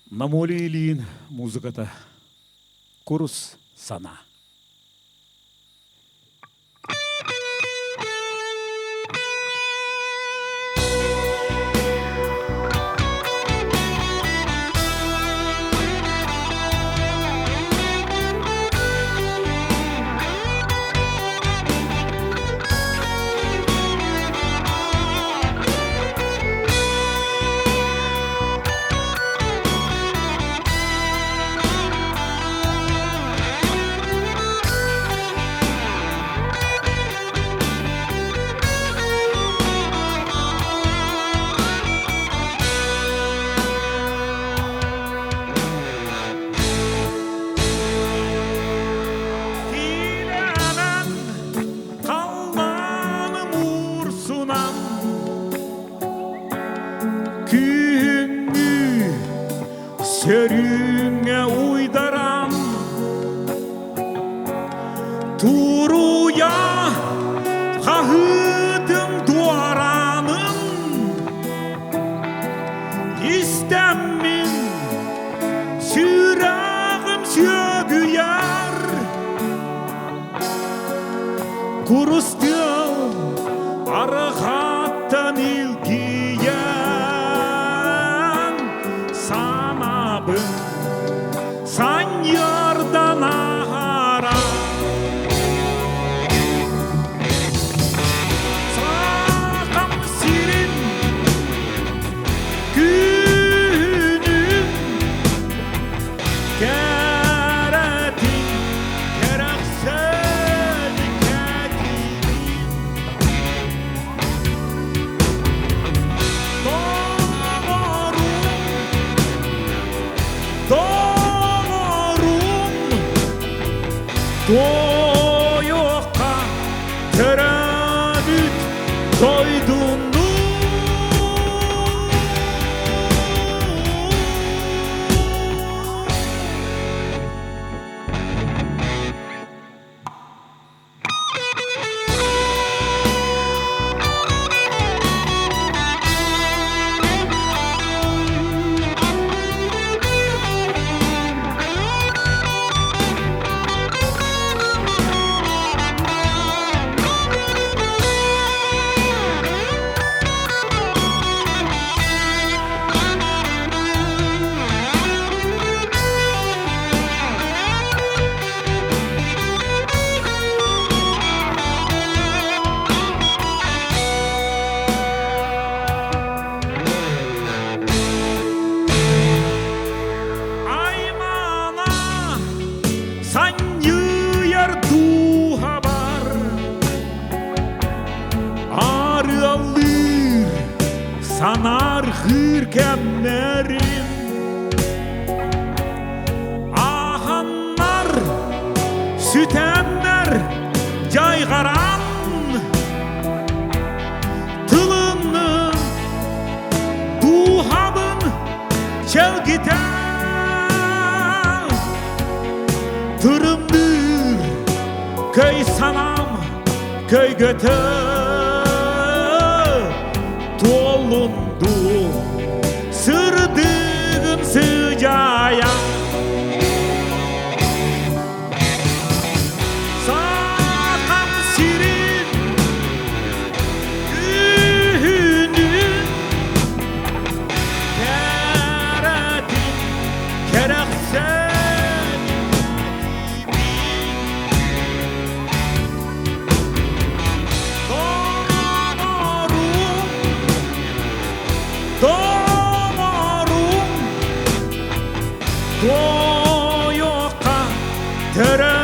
Намолилин музыката. Курс сана. Күңү сөрүңө уйдарам Туруя кахытым дуаранын Истеммин сүрагым сөгүяр Курустым арыхаттан илгияр San yardan ahara Sakam sirin günün Keretin kereksel ketinin Toyokka tereddüt koydun Sanar hırkemlerim Ahanlar, sütemler caygaran Tılını, duhabın çelgite Tırımdır köy sanam, köy götü Dolundu sırdığım sıcaya Sakam sirin günün Keretin kereksen Toyokka tereddüt